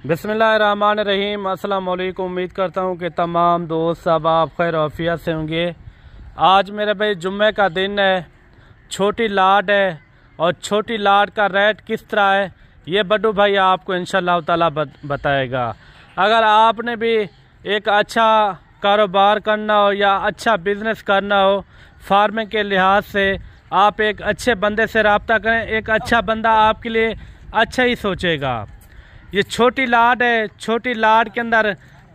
बिस्मिल्लाहिर्रहमानिर्रहीम। अस्सलाम वालेकुम। उम्मीद करता हूँ कि तमाम दोस्त सब आप खैर आफियत से होंगे। आज मेरे भाई जुम्मे का दिन है, छोटी लाट है और छोटी लाट का रेट किस तरह है ये बड्डू भाई आपको इंशाअल्लाह ताला बताएगा। अगर आपने भी एक अच्छा कारोबार करना हो या अच्छा बिज़नेस करना हो फार्मिंग के लिहाज से, आप एक अच्छे बंदे से रब्ता करें। एक अच्छा बंदा आपके लिए अच्छा ही सोचेगा। ये छोटी लाट है, छोटी लाट के अंदर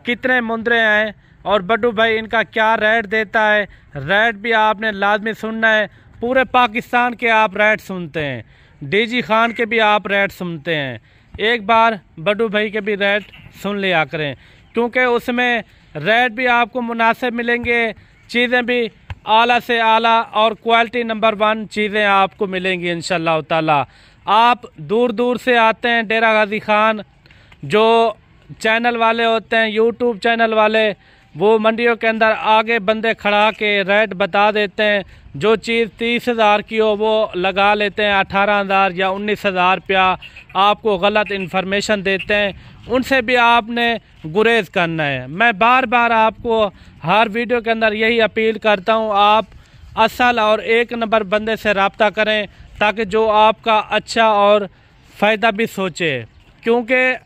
कितने मुंदरे हैं और बड्डू भाई इनका क्या रेट देता है, रेट भी आपने लाजमी सुनना है। पूरे पाकिस्तान के आप रेट सुनते हैं, डीजी खान के भी आप रेट सुनते हैं। एक बार बड्डू भाई के भी रेट सुन लिया करें, क्योंकि उसमें रेट भी आपको मुनासिब मिलेंगे, चीज़ें भी आला से आला और क्वालिटी नंबर 1 चीज़ें आपको मिलेंगी इंशाअल्लाह ताला। आप दूर दूर से आते हैं, डेरा गाजी खान जो चैनल वाले होते हैं, यूट्यूब चैनल वाले, वो मंडियों के अंदर आगे बंदे खड़ा के रेट बता देते हैं। जो चीज़ 30,000 की हो वो लगा लेते हैं 18,000 या 19,000 रुपया, आपको गलत इन्फॉर्मेशन देते हैं। उनसे भी आपने गुरेज करना है। मैं बार बार आपको हर वीडियो के अंदर यही अपील करता हूँ, आप असल और एक नंबर बंदे से रब्ता करें ताकि जो आपका अच्छा और फ़ायदा भी सोचे, क्योंकि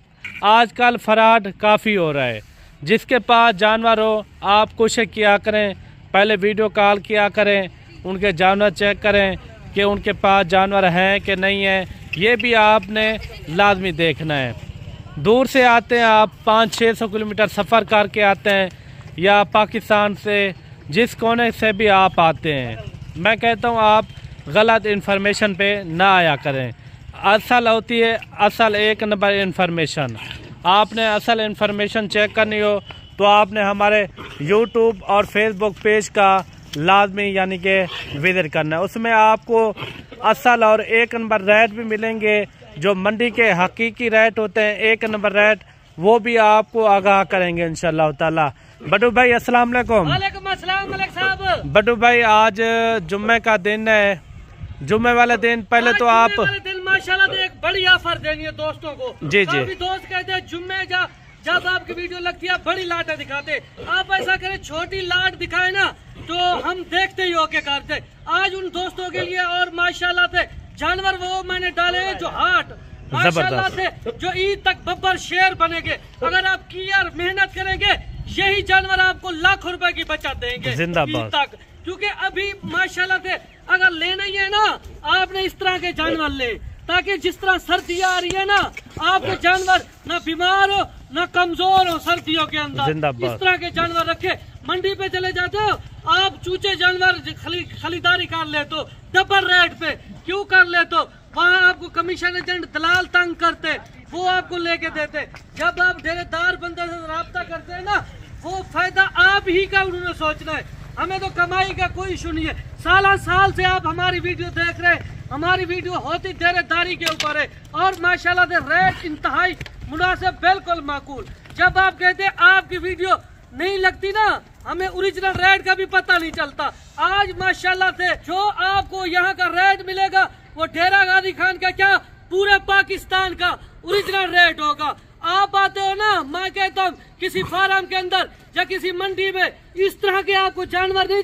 आजकल फ्रॉड काफ़ी हो रहा है। जिसके पास जानवर हो आप कोशिश किया करें, पहले वीडियो कॉल किया करें, उनके जानवर चेक करें कि उनके पास जानवर हैं कि नहीं है, ये भी आपने लाजमी देखना है। दूर से आते हैं आप, 500-600 किलोमीटर सफ़र करके आते हैं, या पाकिस्तान से जिस कोने से भी आप आते हैं, मैं कहता हूँ आप गलत इन्फॉर्मेशन पे ना आया करें। असल होती है असल एक नंबर इन्फॉर्मेशन। आपने असल इन्फॉर्मेशन चेक करनी हो तो आपने हमारे यूट्यूब और फेसबुक पेज का लाजमी यानी कि विजिट करना है। उसमें आपको असल और एक नंबर रेट भी मिलेंगे, जो मंडी के हकीकी रेट होते हैं, एक नंबर रेट, वो भी आपको आगाह करेंगे इंशाअल्लाह ताला। बड्डू भाई अस्सलाम वालेकुम। वालेकुम अस्सलाम मलिक साहब। बड्डू भाई आज जुम्मे का दिन है, जुम्मे वाले दिन पहले तो आप माशाल्लाह एक बड़ी ऑफर देनी है दोस्तों को। जी। दोस्त कहते हैं जुम्मे जब आपकी वीडियो लगती है बड़ी लाटें दिखाते, आप ऐसा करें छोटी लाट दिखाए ना तो हम देखते ही होके करते। आज उन दोस्तों के लिए और माशाल्लाह से जानवर वो मैंने डाले हैं जो हाट माशाल्लाह से जो ईद तक बब्बर शेर बनेंगे। अगर आप किया मेहनत करेंगे यही जानवर आपको लाखों रुपए की बचत देंगे ईद तक। क्योंकि अभी माशाल्लाह से अगर लेना ही है ना, आपने इस तरह के जानवर ले, ताकि जिस तरह सर्दियाँ आ रही है ना, आपके जानवर ना बीमार हो ना कमजोर हो सर्दियों के अंदर। इस तरह के जानवर रखे। मंडी पे चले जाते हो आप, चूचे जानवर खरीदारी कर ले तो डबल रेट पे क्यों कर ले, तो वहाँ आपको कमीशन एजेंट दलाल तंग करते, वो आपको लेके देते। जब आप डेरेदार बंदे से रब्ता करते हैं ना, वो फायदा आप ही का उन्होंने सोचना है, हमें तो कमाई का कोई इशू नहीं है। साल से आप हमारी वीडियो देख रहे हैं, हमारी वीडियो होती डेरेदारी के ऊपर है और माशाल्लाह से रेट इंतहाई मुनासिब, बिल्कुल माकूल। जब आप कहते हैं आपकी वीडियो नहीं लगती ना, हमें ओरिजिनल रेट का भी पता नहीं चलता। आज माशाल्लाह से जो आपको यहाँ का रेट मिलेगा वो डेरा गाजी खान का क्या पूरे पाकिस्तान का ओरिजिनल रेट होगा। आप आते हो ना, मैं कहता हूँ किसी फार्म के अंदर या किसी मंडी में इस तरह के आपको जानवर नहीं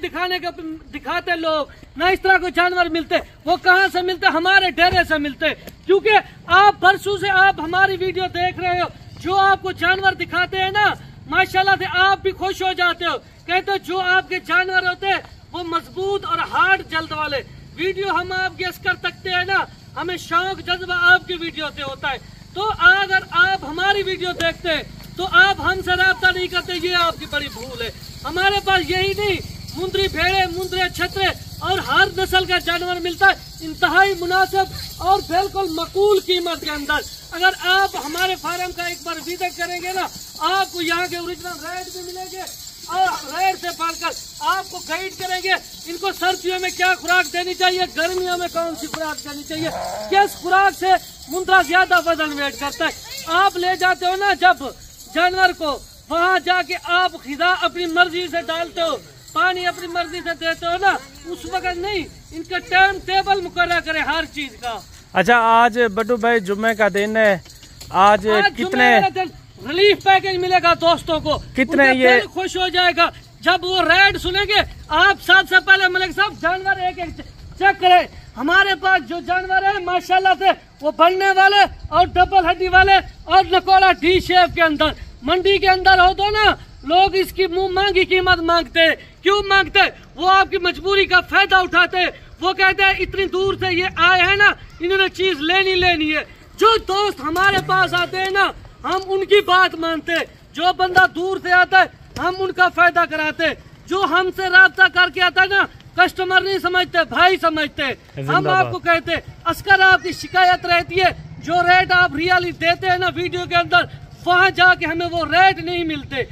दिखाते लोग, ना इस तरह के जानवर मिलते। वो कहाँ से मिलते? हमारे डेरे से मिलते। क्योंकि आप बरसों से आप हमारी वीडियो देख रहे हो, जो आपको जानवर दिखाते हैं ना माशाल्लाह से आप भी खुश हो जाते हो, कहते हो जो आपके जानवर होते हैं वो मजबूत और हार्ड जल्द वाले। वीडियो हम आपके असकर तकते हैं ना, हमें शौक जज्बा आपकी वीडियो से होता है। तो अगर आप हमारी वीडियो देखते हैं तो आप हमसे रब्ता नहीं करते, ये आपकी बड़ी भूल है। हमारे पास यही नहीं, मुंदरी भेड़े, मुंदरे छतरे और हर नस्ल का जानवर मिलता है इंतहाई मुनासिब और बिल्कुल मकूल कीमत के अंदर। अगर आप हमारे फार्म का एक बार विजिट करेंगे ना, आपको यहाँ के ओरिजिनल रेट भी मिलेंगे और रेट से बढ़कर आपको गाइड करेंगे इनको सर्दियों में क्या खुराक देनी चाहिए, गर्मियों में कौन सी खुराक देनी चाहिए, किस खुराक से मुंद्रा ज्यादा वजन वेट करता है। आप ले जाते हो ना जब जानवर को, वहाँ जाके आप खिदा अपनी मर्जी से डालते हो, पानी अपनी मर्जी से देते हो ना, उस वक्त नहीं, इनका टाइम टेबल मुकर्रर करे हर चीज का। अच्छा आज बड्डू भाई जुम्मे का दिन है, आज कितने रिलीफ पैकेज मिलेगा दोस्तों को, कितने ये खुश हो जाएगा जब वो रेट सुनेंगे। आप सबसे पहले मलिक साहब जानवर एक एक चेक करें। हमारे पास जो जानवर है माशाल्लाह से वो बढ़ने वाले और डबल हड्डी वाले और नकोड़ा डी शेप के अंदर, मंडी के अंदर हो तो ना लोग इसकी मुंह मांगी कीमत मांगते। क्यों मांगते? वो आपकी मजबूरी का फायदा उठाते। वो कहते हैं इतनी दूर से ये आए हैं ना, इन्होंने चीज लेनी है। जो दोस्त हमारे पास आते हैं ना, हम उनकी बात मानते। जो बंदा दूर से आता है हम उनका फायदा कराते। जो हमसे राब्ता करके आता है ना, कस्टमर नहीं समझते, भाई समझते। हम आपको कहते अस्कर आपकी शिकायत रहती है, जो रेट आप रियली देते हैं ना वीडियो के अंदर, वहाँ जाके हमें वो रेट नहीं मिलते।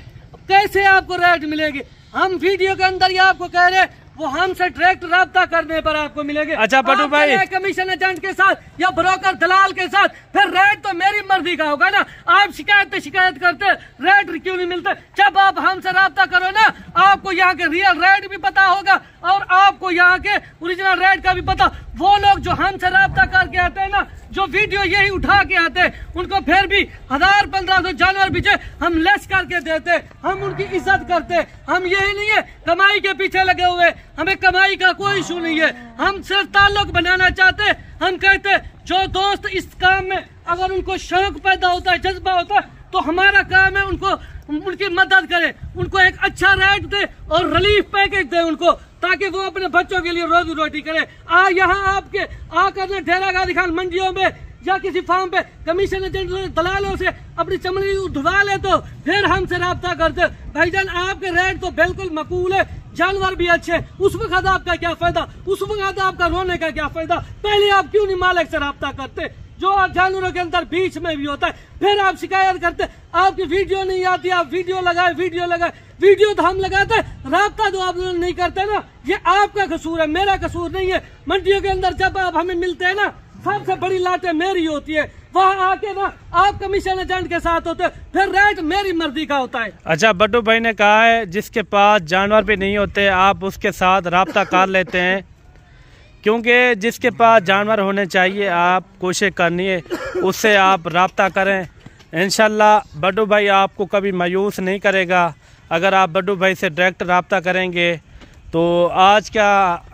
कैसे आपको रेट मिलेगी? हम वीडियो के अंदर ही आपको कह रहे वो हमसे डायरेक्ट राब्ता करने पर आपको मिलेंगे। अच्छा बटू भाई, कमीशन एजेंट के साथ या ब्रोकर दलाल के साथ, फिर रेट तो मेरी मर्जी का होगा ना। आप शिकायत करते, रेट क्यों नहीं मिलते? जब आप हमसे राब्ता करो ना, आपको यहाँ के रियल रेट भी पता होगा और आपको यहाँ के ओरिजिनल रेट का भी पता। वो लोग जो हमसे राब्ता करके आते हैं ना, जो वीडियो यही उठा के आते हैं, उनको फिर भी 1000-1500 जानवर पीछे हम लेस करके देते। हम उनकी इज्जत करते। हम यही नहीं है कमाई के पीछे लगे हुए, हमें कमाई का कोई इशू नहीं है। हम सिर्फ ताल्लुक बनाना चाहते। हम कहते जो दोस्त इस काम में अगर उनको शौक पैदा होता है, जज्बा होता है, तो हमारा काम है उनको उनकी मदद करे, उनको एक अच्छा रेट दे और रिलीफ पैकेज दे उनको, ताकि वो अपने बच्चों के लिए रोजी रोटी करे। यहाँ आपके आकर ढेरा गाजी खान मंडियों में या किसी फार्म पे कमीशन एजेंट दलालों से अपनी चमड़ी उठवा ले तो फिर हमसे राब्ता करते। भाईजान आपके रेट तो बिल्कुल मकबूल है, जानवर भी अच्छे, उस वक्त आपका क्या फायदा? उस वक्त आपका रोने का क्या फायदा? पहले आप क्यों नहीं मालिक से राब्ता करते? जो जानवरों के अंदर बीच में भी होता है, फिर आप शिकायत करते आपकी वीडियो नहीं आती, आप वीडियो लगाए। वीडियो तो हम लगाते, राब्ता तो आप नहीं करते ना। ये आपका कसूर है, मेरा कसूर नहीं है। मंडियों के अंदर जब आप हमें मिलते हैं ना, सबसे बड़ी लाटें मेरी होती है। वहाँ आके ना आप कमीशन एजेंट के साथ होते, फिर रेट मेरी मर्जी का होता है। अच्छा बट्टू भाई ने कहा है जिसके पास जानवर भी नहीं होते आप उसके साथ राब्ता कर लेते हैं, क्योंकि जिसके पास जानवर होने चाहिए आप कोशिश करनी है उससे आप राब्ता करें। इंशाल्लाह बट्टू भाई आपको कभी मायूस नहीं करेगा अगर आप बट्टू भाई से डायरेक्ट राब्ता करेंगे। तो आज क्या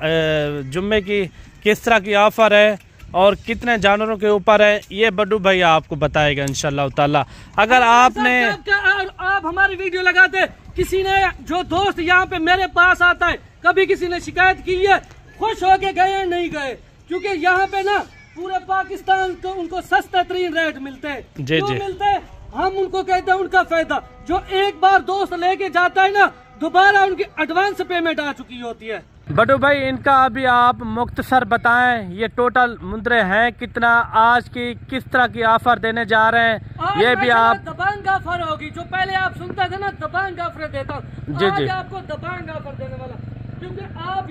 जुम्मे की किस तरह की ऑफ़र है और कितने जानवरों के ऊपर है, ये बट्टू भाई आपको बताएगा इंशाल्लाह ताला। अगर आपने आप हमारी वीडियो लगाते, किसी ने जो दोस्त यहाँ पे मेरे पास आता है, कभी किसी ने शिकायत की है, खुश होके गए नहीं गए? क्योंकि यहाँ पे ना पूरे पाकिस्तान को उनको सस्ते तरीन रेट मिलते हैं। क्यों मिलते हैं? हम उनको कहते हैं उनका फायदा। जो एक बार दोस्त लेके जाता है ना, दोबारा उनकी एडवांस पेमेंट आ चुकी होती है। बट्टू भाई इनका अभी आप मुख्तसर बताएं, ये टोटल मुंद्रे हैं कितना, आज की किस तरह की ऑफर देने जा रहे हैं, ये भी आप दबंग ऑफर होगी। जो पहले आप सुनते थे ना दबंग ऑफर देता हूँ, आज आपको दबंग ऑफर देने वाला, क्योंकि आप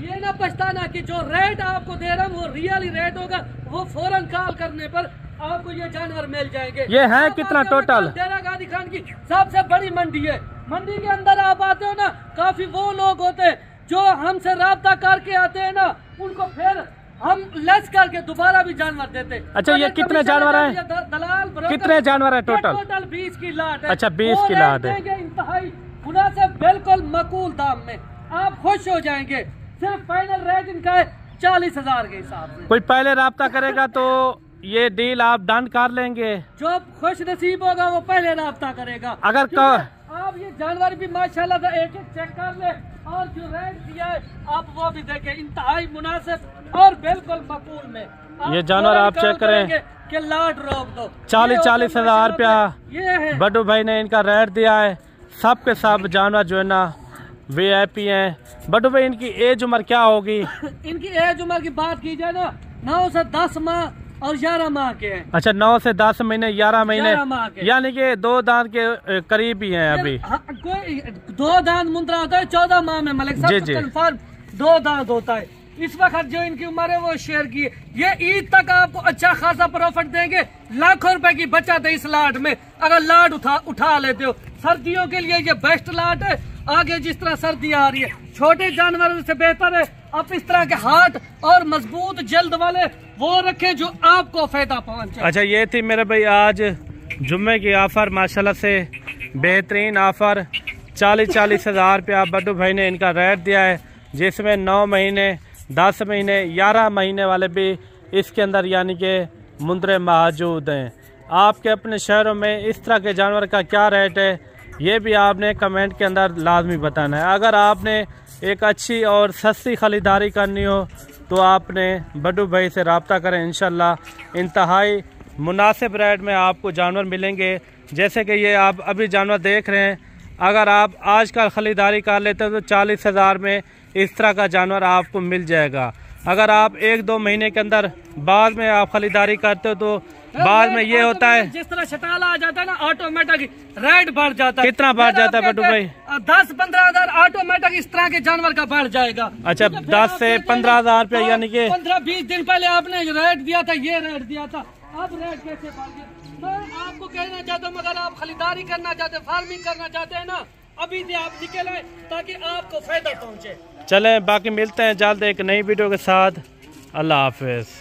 ये ना पछताना कि जो रेट आपको दे रहा हूँ वो रियली रेट होगा। वो फौरन कॉल करने पर आपको ये जानवर मिल जाएंगे। ये है कितना टोटल? ढेरा गाजी खान की सबसे बड़ी मंडी है। मंडी के अंदर आप आते हो ना, काफी वो लोग होते हैं जो हमसे राब्ता करके आते हैं ना, उनको फिर हम लेस करके दोबारा भी जानवर देते। अच्छा ये कितने जानवर हैं? दलाल कितने जानवर है टोटल? टोटल 20 की लाट है। अच्छा 20 की लाट है। इंतहाई मुनासिब बिल्कुल मकबूल दाम में आप खुश हो जाएंगे। सिर्फ फाइनल रेट इनका है 40,000 के हिसाब से। कोई पहले राब्ता करेगा तो ये डील आप डन कर लेंगे? जो खुश नसीब होगा वो पहले राब्ता करेगा। अगर आप ये जानवर भी माशाल्लाह से एक चेक कर ले और जो रेट दिया है आप वो भी देखें, इंतहाई मुनासिब और बिल्कुल मकबूल में। ये जानवर आप चेक करें कि लाट रोक दो। 40,000 रुपया ये है बट्टू भाई ने इनका रेट दिया है। सब के सब जानवर जो है ना VIP हैं। बट्टू भाई इनकी एज उम्र क्या होगी? इनकी एज उम्र की बात की जाए ना, 9 से 10 माह और 11 माह के हैं। अच्छा 9 से 10 महीने 11 महीने, यानी कि 2 दांत के करीब ही हैं अभी। कोई 2 दांत मुंद्रा होता है 14 माह में मलिक साहब कंफर्म 2 दांत होता है। इस वक्त जो इनकी उम्र है वो शेयर की है। ये ईद तक आपको अच्छा खासा प्रॉफिट देंगे। लाखों रुपए की बचत है इस लाट में अगर लाट उठा लेते हो। सर्दियों के लिए ये बेस्ट लाट है। आगे जिस तरह सर्दी आ रही है, छोटे जानवरों से बेहतर है। अब इस तरह के हार्ट और मजबूत जल्द वाले वो रखें जो आपको फायदा पहुंचे। अच्छा, ये थी मेरे भाई आज जुम्मे की ऑफर, माशाल्लाह से बेहतरीन ऑफर। 40-40 हज़ार रुपया बड्डू भाई ने इनका रेट दिया है, जिसमें 9 महीने, 10 महीने, 11 महीने वाले भी इसके अंदर यानी कि मुंदरे मौजूद हैं। आपके अपने शहरों में इस तरह के जानवर का क्या रेट है, ये भी आपने कमेंट के अंदर लाजमी बताना है। अगर आपने एक अच्छी और सस्ती खरीदारी करनी हो तो आपने बड्डू भाई से रब्ता करें। इंशाल्लाह इंतहाई मुनासिब रेट में आपको जानवर मिलेंगे। जैसे कि ये आप अभी जानवर देख रहे हैं, अगर आप आजकल खरीदारी कर लेते हो तो 40 हज़ार में इस तरह का जानवर आपको मिल जाएगा। अगर आप 1-2 महीने के अंदर बाद में आप खरीदारी करते हो तो बाद में ये होता है, जिस तरह शटाला आ जाता है ना, ऑटोमेटिक रेट बढ़ जाता है। कितना बढ़ जाता है बड्डू भाई? 10-15 हज़ार ऑटोमेटिक इस तरह के जानवर का बढ़ जाएगा। अच्छा, 10 से 15 हज़ार रुपया, यानी कि 15-20 दिन पहले आपने रेट दिया था, ये रेट दिया था, अब रेट कैसे बढ़ गया? मैं आपको कहना चाहता हूँ, अगर आप खरीदारी करना चाहते हैं, फार्मिंग करना चाहते हैं ना, अभी से आप निकल आए ताकि आपको फायदा पहुँचे। चलें, बाकी मिलते हैं जल्द एक नई वीडियो के साथ। अल्लाह हाफिज़।